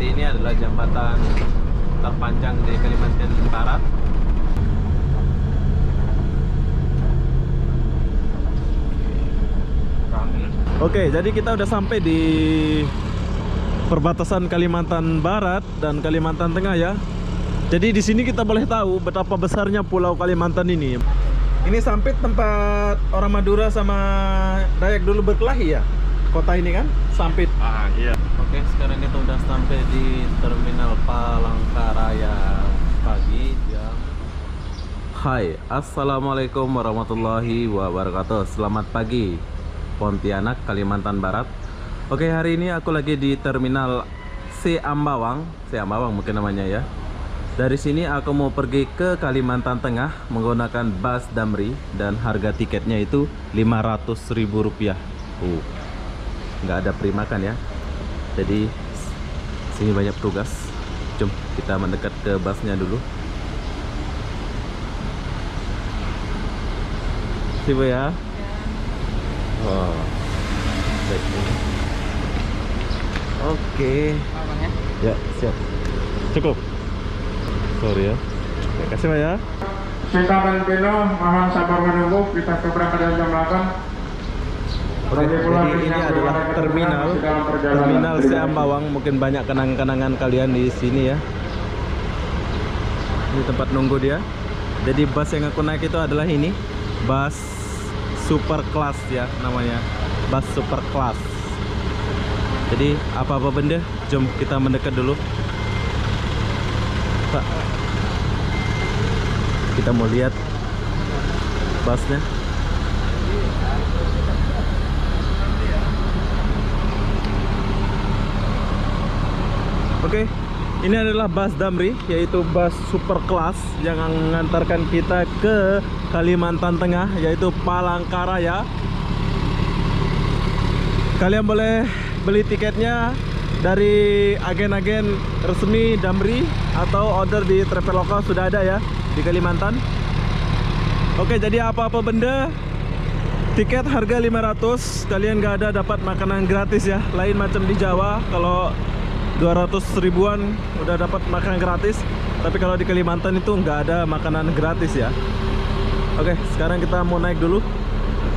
seperti ini adalah jembatan terpanjang di Kalimantan Barat. Oke, jadi kita udah sampai di perbatasan Kalimantan Barat dan Kalimantan Tengah ya. Jadi di sini kita boleh tahu betapa besarnya Pulau Kalimantan ini. Ini sampai tempat orang Madura sama Dayak dulu berkelahi ya. Kota ini kan Sampit. Iya. Oke, sekarang kita udah sampai di Terminal Palangkaraya pagi jam. Hai, assalamualaikum warahmatullahi wabarakatuh. Selamat pagi Pontianak, Kalimantan Barat. Oke, hari ini aku lagi di Terminal Seambawang mungkin namanya ya. Dari sini aku mau pergi ke Kalimantan Tengah menggunakan bus Damri dan harga tiketnya itu Rp500.000. Nggak ada free makan ya. Jadi sini banyak petugas. Jom kita mendekat ke busnya dulu. Siapa ya? Wow. Oke. Ya, siap. Cukup. Sorry ya. Terima kasih Pak ya. Singkat dan Pino, mohon sabar menunggu. Kita keberangkatan jam 8. Oke, jadi ini adalah terminal Seambawang. Mungkin banyak kenang-kenangan kalian di sini ya. Ini tempat nunggu dia. Jadi bus yang aku naik itu adalah ini, bus super class ya namanya, bus super class. Jadi apa-apa benda, jom kita mendekat dulu. Kita mau lihat busnya. Oke, ini adalah bus Damri, yaitu bus super class yang mengantarkan kita ke Kalimantan Tengah, yaitu Palangkaraya. Kalian boleh beli tiketnya dari agen-agen resmi Damri atau order di Traveloka, sudah ada ya di Kalimantan. Oke, jadi apa-apa benda tiket harga 500. Kalian nggak ada dapat makanan gratis ya. Lain macam di Jawa, kalau 200 ribuan udah dapat makanan gratis. Tapi kalau di Kalimantan itu nggak ada makanan gratis ya. Oke, sekarang kita mau naik dulu.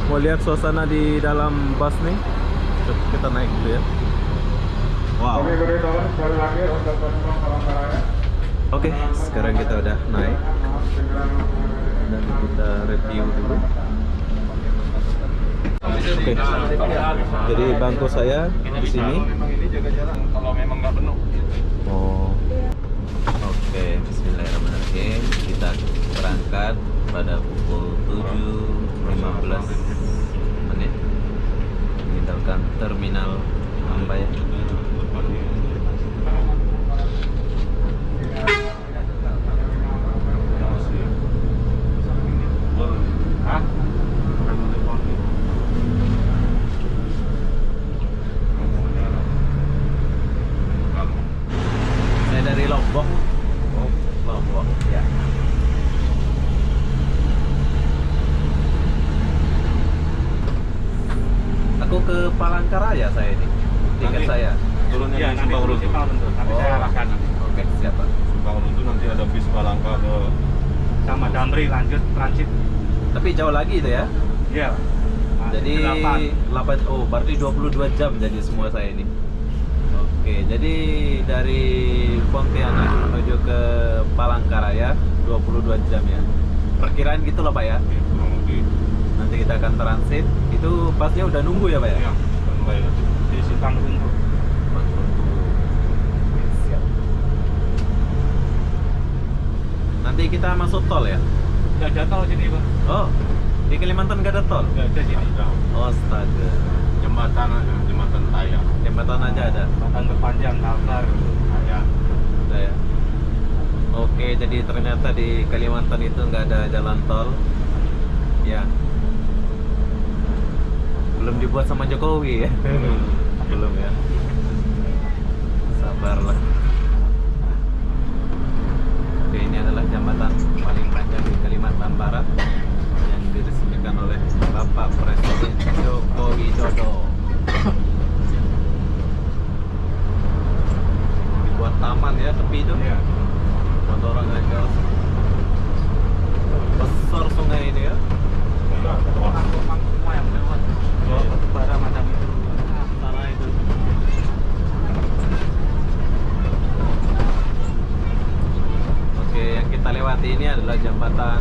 Mau lihat suasana di dalam bus nih. Coba kita naik dulu ya. Wow. Oke, sekarang kita udah naik dan kita review dulu. Oke, jadi bangku saya di sini. Kalau memang nggak penuh. Oh, oke. Bismillahirrahmanirrahim. Kita berangkat pada pukul 7.15 meninggalkan terminal Ambay. Saya dari Lombok. Oh, Lombok ya. Aku ke Palangkaraya saya ini. Tiket saya. Turunnya Ya, di nanti Simpang turun Runtuh. Simpang Runtuh. Nanti saya arahkan. Oke, siap Pak. Simpang Runtuh nanti ada bis Palangka ke Sama Damri lanjut transit. Tapi jauh lagi itu ya. Iya. Jadi 8, oh berarti 22 jam jadi semua saya ini. Oke, jadi dari Pontianak menuju ke Palangkaraya 22 jam ya. Perkiraan gitu lah Pak ya. kurang lebih. Nanti kita akan transit. Itu pasnya udah nunggu ya Pak ya? Ya, standby. Di Simpang Runtuh. Siap. Nanti kita masuk tol ya? Nggak ada tol sini, Pak. Oh, di Kalimantan nggak ada tol? Nggak ada sini. Ada. Oh, astaga. Jembatan aja, jembatan Tayang. Jembatan aja ada? Bahkan berpanjang Kalbar. Ya. Ada ya? Oke, jadi ternyata di Kalimantan itu nggak ada jalan tol. Ya. Belum dibuat sama Jokowi ya? Belum ya? Sabarlah. Oke, ini adalah jembatan paling panjang di Kalimantan Barat yang diresmikan oleh Bapak Presiden Joko Widodo. adalah jembatan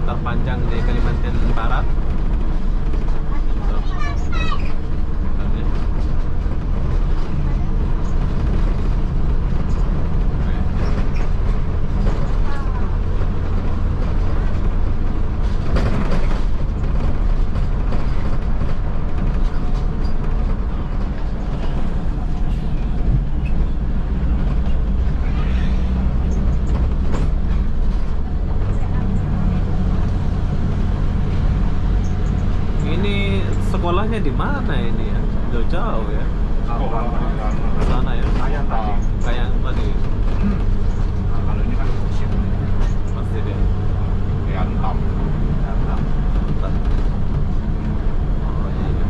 terpanjang di Kalimantan Barat. Sekolahnya di mana ini ya? Jauh-jauh ya. Sana ya. Kayak tadi. Kayak tadi. Nah, kalau ini kan musim. Pasti dia. Kayak antam. Mantap. Oh iya.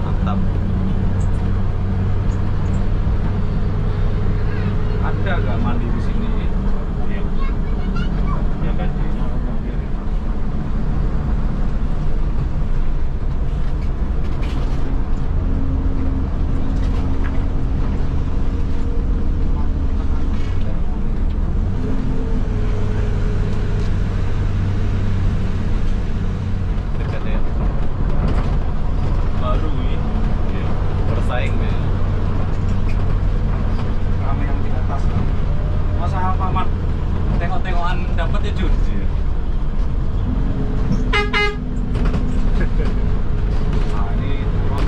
Mantap. Ada gak mandi di sini? Iya. Ya gantinya mobil. Dekat ya. Baru ini. Iya. Bersaing nih. Rame yang di atas. Masa apa, Man? Tengok-tengokan dapat ya, Jun? Iya. Nah, ini turun.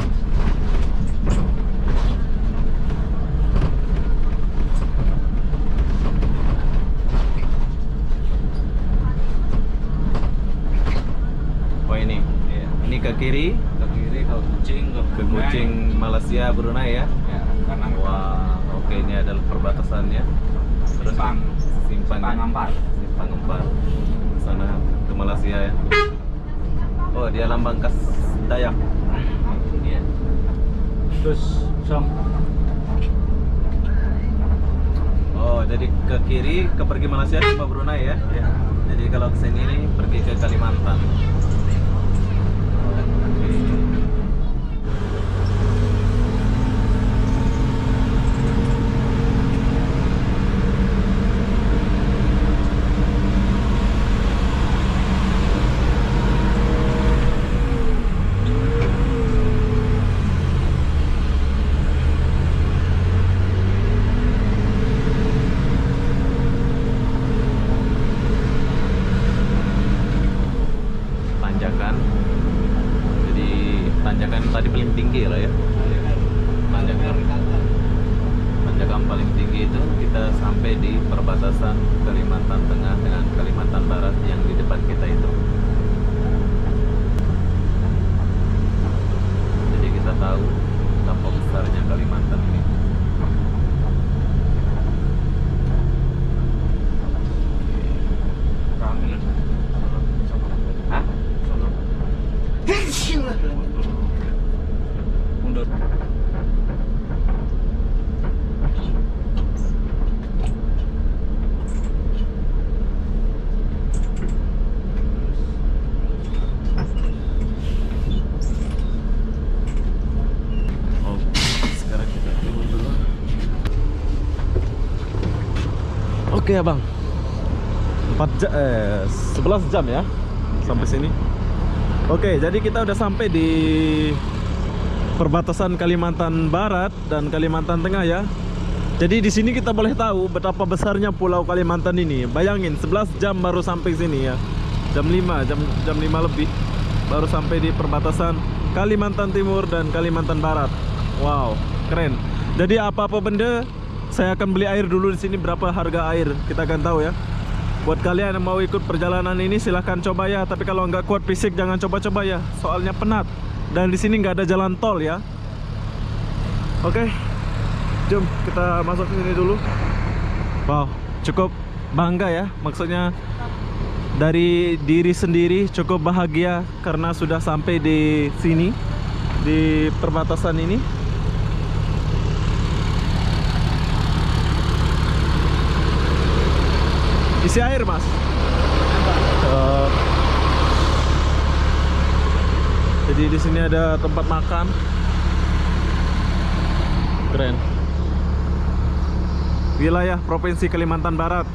Oh ini. Iya. Ini ke kiri, Ke kiri, ke Kucing, ke Brunei. Kucing Malaysia Brunei ya. Ya, kanan. Wah, oke ini adalah perbatasannya. Terus Simpang. simpang Simpang Ampar. Simpang Ampar. Sana ke Malaysia ya. Oh, dia lambang khas Dayak. Iya. Terus, Song. Oh, jadi ke kiri ke pergi Malaysia ke Brunei ya. Ya. Jadi kalau ke sini nih pergi ke Kalimantan. Tanjakan. Jadi tanjakan tadi paling tinggi lah ya. Tanjakan paling tinggi itu kita sampai di perbatasan Kalimantan Tengah dengan Kalimantan Barat yang di depan kita itu. Jadi kita tahu betapa besarnya Kalimantan ini. Rame. Hah? Mundur. Oh, sekarang kita turun dulu. Oke, Abang. 11 jam ya sampai sini. Oke, jadi kita udah sampai di perbatasan Kalimantan Barat dan Kalimantan Tengah ya. Jadi di sini kita boleh tahu betapa besarnya Pulau Kalimantan ini. Bayangin 11 jam baru sampai sini ya. Jam 5 lebih baru sampai di perbatasan Kalimantan Timur dan Kalimantan Barat. Wow, keren. Jadi apa-apa benda, saya akan beli air dulu di sini. Berapa harga air kita akan tahu ya. Buat kalian yang mau ikut perjalanan ini silahkan coba ya. Tapi kalau nggak kuat fisik jangan coba-coba ya. Soalnya penat. Dan di sini nggak ada jalan tol ya. Oke, jom kita masuk ke sini dulu. Wow, cukup bangga ya. Maksudnya dari diri sendiri cukup bahagia karena sudah sampai di sini, di perbatasan ini. Isi air, Mas. Jadi di sini ada tempat makan. Keren. Wilayah Provinsi Kalimantan Barat.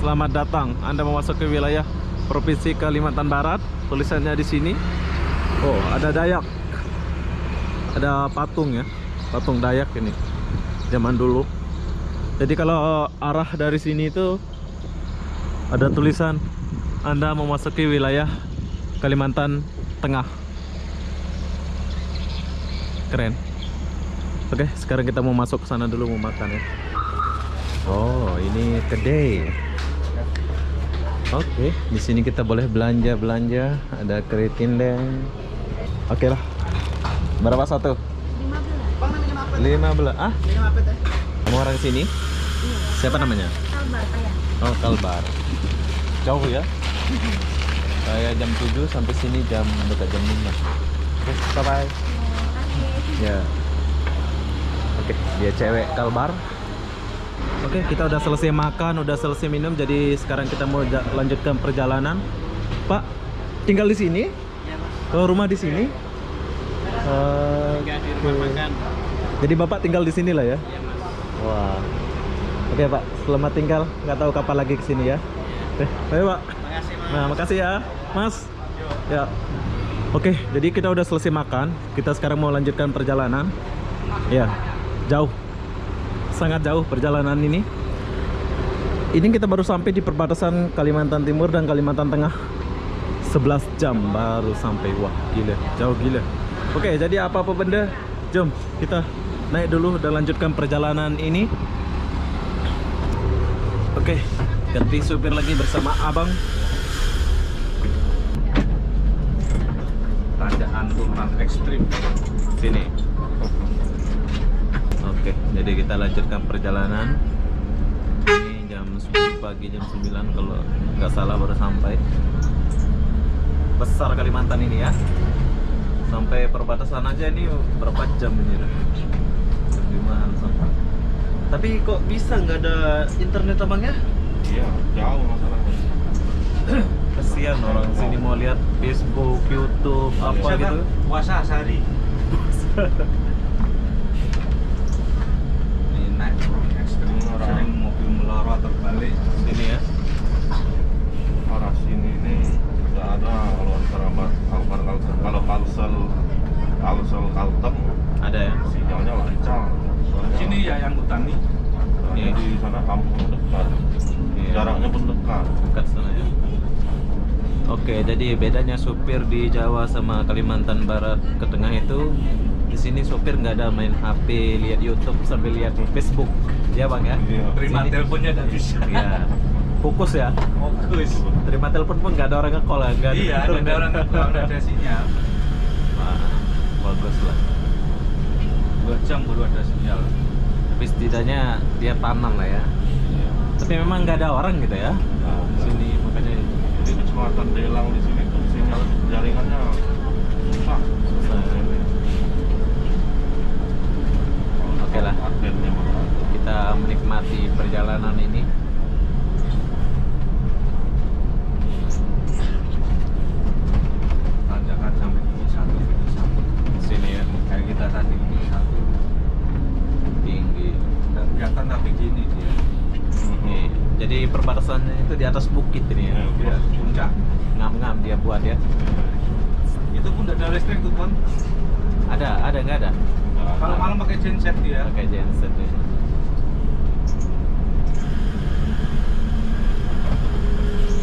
selamat datang. Anda memasuki wilayah Provinsi Kalimantan Barat. Tulisannya di sini. Oh, ada Dayak. Ada patung ya. Patung Dayak ini. Zaman dulu. Jadi kalau arah dari sini itu ada tulisan Anda memasuki wilayah Kalimantan Tengah. Keren. Oke, sekarang kita mau masuk ke sana dulu mau makan ya. Oh, ini kedai. Oke, di sini kita boleh belanja. Ada keriting deng. Oke lah. Berapa satu? 15. Ah? Kamu orang sini? Iya. Siapa namanya? Kalbar kayak. Oh, Kalbar. Jauh ya? Saya jam 7 sampai sini dekat jam 5. Oke, bye-bye. Ya. Oke, dia cewek Kalbar. Oke, kita udah selesai makan, udah selesai minum, jadi sekarang kita mau lanjutkan perjalanan. Pak, tinggal di sini? Iya, Mas. Oh, rumah di sini? Tinggal di rumah makan. Jadi Bapak tinggal di sini lah ya? Iya, Mas. Wah. Oke, Pak, selamat tinggal. Nggak tahu kapan lagi ke sini ya. Oke, ayo, Pak. Makasih, Mas. Nah, makasih ya, Mas. Ya. Oke, jadi kita udah selesai makan. Kita sekarang mau lanjutkan perjalanan. Ya, jauh. Sangat jauh perjalanan ini. Ini kita baru sampai di perbatasan Kalimantan Timur dan Kalimantan Tengah. 11 jam baru sampai. Wah, gila, jauh gila. Oke, jadi apa-apa benda, jom kita naik dulu dan lanjutkan perjalanan ini. Oke, ganti supir lagi bersama abang. Tanjakan turunan ekstrim. Sini. Oke, jadi kita lanjutkan perjalanan. Ini jam 10 pagi, jam 9 kalau nggak salah baru sampai. Besar Kalimantan ini ya. Sampai perbatasan aja ini berapa jam ini? Perjumpaan sampai. Tapi kok bisa nggak ada internet abangnya? Iya, jauh masalahnya. Kasihan orang sini mau lihat Facebook, YouTube, apa gitu. Puasa sehari. Ini naik turun ekstrim, sering mobil melorot terbalik. Sini ya. Arah sini ini nggak ada kalau antara kalau Kalsel Ada ya. sinyalnya lancar. Soalnya Sini ya yang hutan nih. soalnya di sana kampung dekat, Iya. jaraknya pun dekat. Dekat sana ya. Oke, jadi bedanya supir di Jawa sama Kalimantan Barat ke tengah itu, di sini supir nggak ada main HP, lihat YouTube sambil lihat Facebook, ya bang ya. Iya. Terima Sini- teleponnya nggak bisa. Iya. Fokus ya. Fokus. Terima telepon pun nggak ada orang nge-call ya, nggak Iya, ada orang nggak ada sinyal. Wah, bagus lah. 2 jam baru ada sinyal. Tapi setidaknya dia tanam lah ya. Iya. Tapi memang nggak ada orang gitu ya. Nah, Di sini makanya jadi kecamatan Delang di sini tuh sinyal jaringannya susah. susah. Oke lah. Akhirnya mana? Kita menikmati perjalanan ini. Tanjakan sampai ini satu. Sini ya, Kayak kita tadi ini satu. tinggi. Nggak kelihatan tapi gini dia. Nih, jadi perbatasannya itu di atas bukit ini ya. Dia puncak. Ngam-ngam dia buat ya. Itu pun nggak ada listrik tuh kan. Ada nggak ada? Kalau malam pakai genset dia. Pakai genset ya.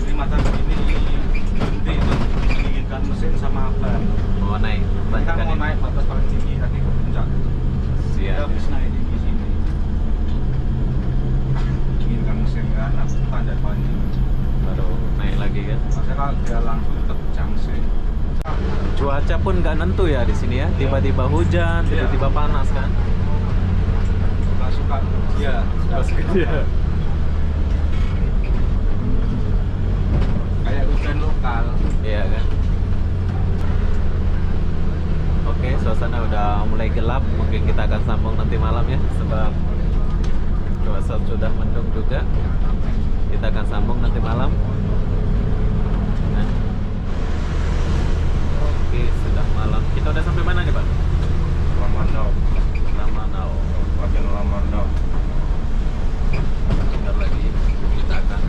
Ini mata begini berhenti itu menginginkan mesin sama ban. Mau naik, Kita banyakan mau ini. naik batas paling tinggi tadi ke puncak. Kita Siap. habis naik tinggi sini. Menginginkan mesin kan, aku tanjak paling tinggi. Baru naik lagi kan. Maksudnya kalau dia langsung tetap jangse. Cuaca pun nggak nentu ya di sini ya. Tiba-tiba hujan, Iya. tiba-tiba panas kan. Nggak suka dia. Iya. Kayak hujan lokal. Iya kan. Oke, suasana udah mulai gelap. Mungkin kita akan sambung nanti malam ya, sebab cuaca sudah mendung juga. Kita akan sambung nanti malam. Nah. Oke, sudah malam. Kita udah sampai mana nih, Pak? Lamandau, Lamanau. Kabupaten Lamandau. Bentar lagi kita akan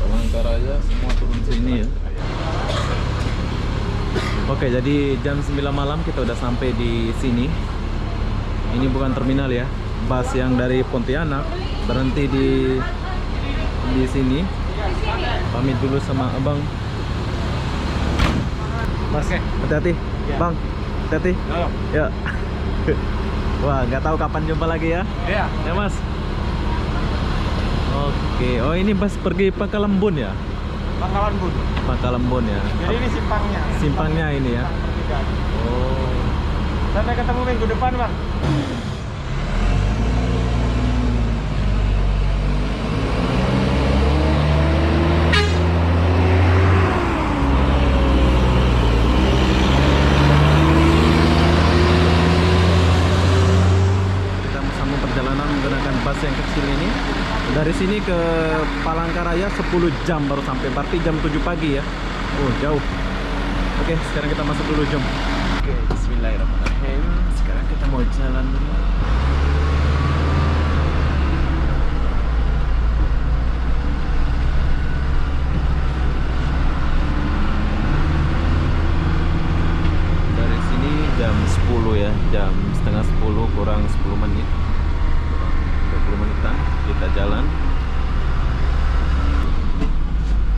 Palangkaraya semua turun sini ya. Oke, jadi jam 9 malam kita udah sampai di sini. Ini bukan terminal ya. Bus yang dari Pontianak berhenti di sini. Pamit dulu sama abang. Mas, hati-hati. Bang, hati-hati. Ya. Wah, nggak tahu kapan jumpa lagi ya. Iya. Ya Mas. Oke, oh ini bus pergi Pakalambun ya? Pangkalan Bun. Pakalambun ya. Jadi ini simpangnya. Simpangnya ini ya. Pertigaan. Oh. Sampai ketemu minggu depan, Bang. Kita sambung perjalanan menggunakan bus yang kecil ini. Dari sini ke Palangkaraya 10 jam baru sampai. Berarti jam 7 pagi ya. Oh, jauh. Oke, sekarang kita masuk dulu jom. Oke, bismillahirrahmanirrahim. Sekarang kita mau jalan dulu. Dari sini jam 10 ya, jam setengah 10 kurang 10 menit. Kurang 20 menitan kita jalan.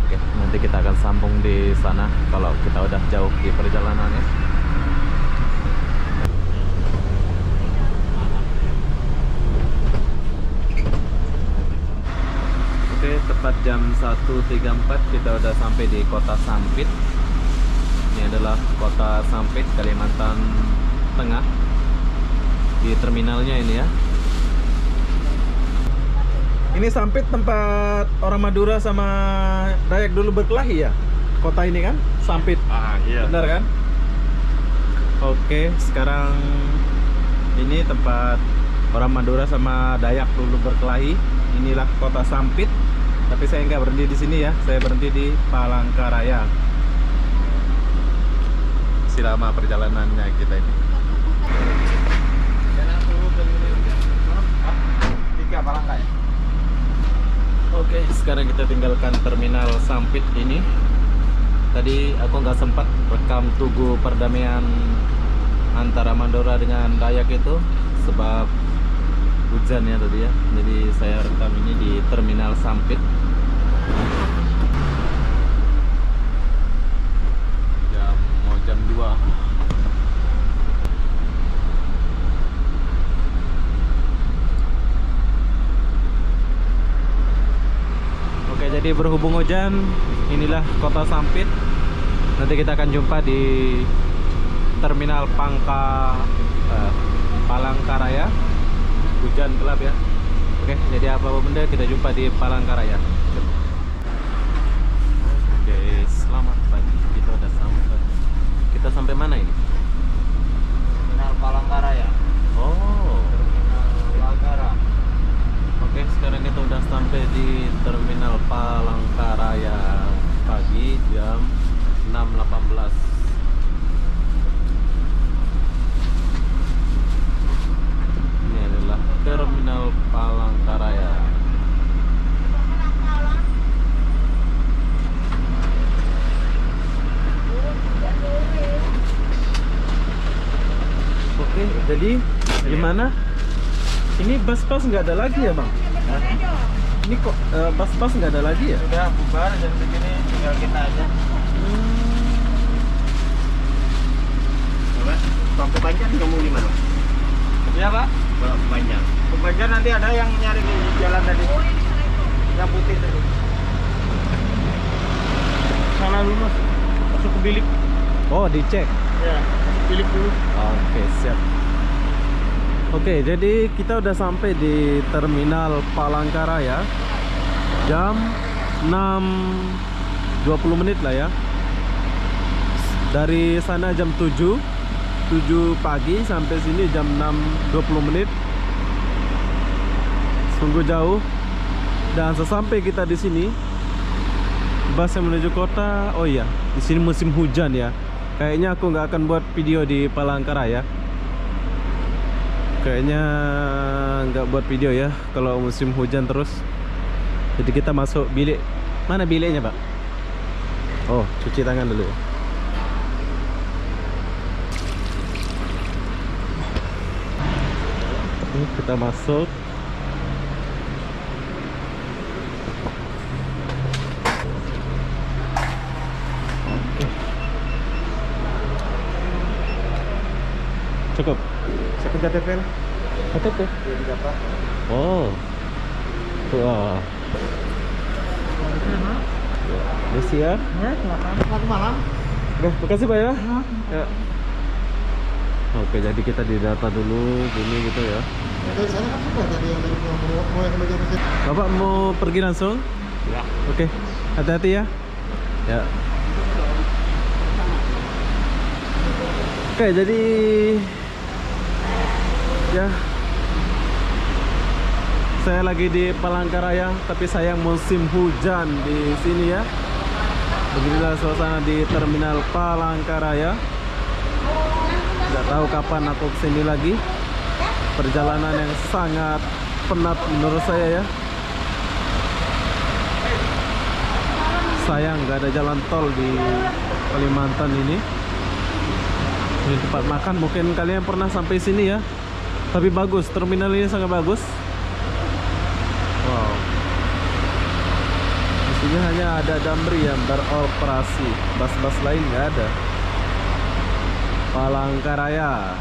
Oke, nanti kita akan sambung di sana kalau kita udah jauh di perjalanannya. Oke, tepat jam 1.34 kita udah sampai di Kota Sampit. Ini adalah Kota Sampit, Kalimantan Tengah. Di terminalnya ini ya. Ini Sampit tempat orang Madura sama Dayak dulu berkelahi ya? Kota ini kan? Sampit. Ah iya. Benar kan? Oke, sekarang ini tempat orang Madura sama Dayak dulu berkelahi. Inilah Kota Sampit. Tapi saya nggak berhenti di sini ya. Saya berhenti di Palangkaraya. Selama perjalanannya kita ini. Jalan dulu ke tiga Palangka ya. Oke, sekarang kita tinggalkan terminal Sampit ini. Tadi aku nggak sempat rekam tugu perdamaian antara Madura dengan Dayak itu sebab hujan ya tadi ya. Jadi saya rekam ini di terminal Sampit. Mau jam 2. Oke, jadi berhubung hujan, inilah Kota Sampit. Nanti kita akan jumpa di terminal Palangkaraya. Hujan gelap ya. Oke, jadi apa benda kita jumpa di Palangkaraya. Oke, selamat pagi. Kita udah sampai. Kita sampai mana ini? Terminal Palangkaraya. Oh. Palangkara. Oke, sekarang kita udah sampai di terminal Palangkaraya pagi jam 6.18. Ini adalah terminal Palangkaraya. Oke, jadi gimana? Ini bus-bus nggak ada lagi ya bang? Ini kok bus-bus nggak ada lagi ya? Sudah bubar jam segini, tinggal kita aja. Pak, Pak Banjar kamu di mana? Iya Pak. Pak Banjar. Ke Banjar nanti ada yang nyari di jalan tadi. Yang putih tadi. Sana dulu Mas. Masuk ke bilik. Oh, dicek. Ya, bilik dulu. Oke, siap. Oke, jadi kita udah sampai di terminal Palangkaraya. Jam 6.20 menit lah ya. Dari sana jam 7 pagi sampai sini jam 6.20 menit. Sungguh jauh. Dan sesampai kita di sini, bus yang menuju kota. Oh iya, di sini musim hujan ya. Kayaknya aku nggak akan buat video di Palangkaraya. Kayaknya nggak buat video ya kalau musim hujan terus. Jadi kita masuk bilik Mana biliknya, Pak? Oh, cuci tangan dulu. Kita masuk. Oke. Cukup. Sakit KTP lah. KTP. Iya di Jakarta. Oh. Wah. Desi ya. Ya, silakan. Selamat malam. Oke, makasih Pak ya. Ya. Oke, jadi kita didata dulu gini gitu ya. Dari sana kan sudah tadi yang dari mau yang bagian mesin. Bapak mau pergi langsung? Ya. Oke, hati-hati ya. Ya. Oke, jadi ya saya lagi di Palangkaraya, tapi sayang musim hujan di sini ya. Beginilah suasana di Terminal Palangkaraya. Tidak tahu kapan aku kesini lagi. Perjalanan yang sangat penat menurut saya ya. Sayang nggak ada jalan tol di Kalimantan ini. Ini tempat makan, mungkin kalian pernah sampai sini ya. Tapi bagus, terminal ini sangat bagus. Wow. Di sini hanya ada Damri yang beroperasi, bus-bus lain nggak ada. Palangkaraya.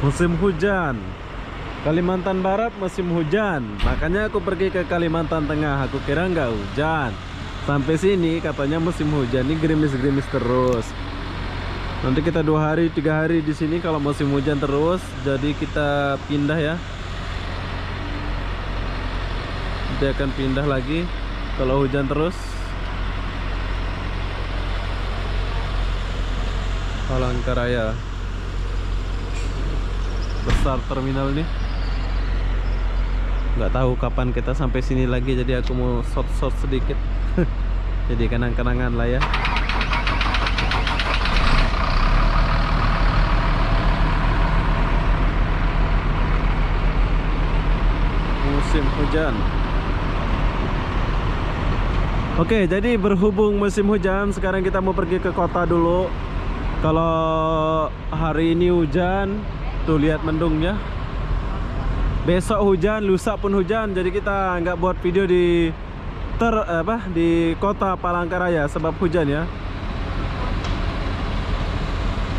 Musim hujan. Kalimantan Barat musim hujan. Makanya aku pergi ke Kalimantan Tengah. Aku kira nggak hujan. Sampai sini katanya musim hujan. Ini gerimis-gerimis terus. Nanti kita 2 hari 3 hari di sini kalau musim hujan terus. Jadi kita pindah ya. Dia akan pindah lagi kalau hujan terus. Palangkaraya. Besar terminal ini. Nggak tahu kapan kita sampai sini lagi, jadi aku mau short sedikit. Jadi kenang-kenangan lah ya. Musim hujan. Oke, jadi berhubung musim hujan, sekarang kita mau pergi ke kota dulu. Kalau hari ini hujan, tuh lihat mendungnya. Besok hujan, lusa pun hujan. Jadi kita nggak buat video di di kota Palangkaraya sebab hujan ya.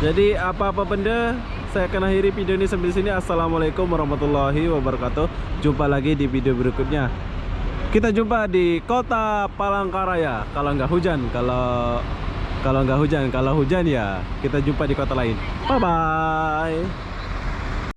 Jadi apa-apa benda, saya akan akhiri video ini sampai sini. Assalamualaikum warahmatullahi wabarakatuh. Jumpa lagi di video berikutnya. Kita jumpa di kota Palangkaraya. Kalau nggak hujan, kalau nggak hujan, kalau hujan ya kita jumpa di kota lain. Bye bye.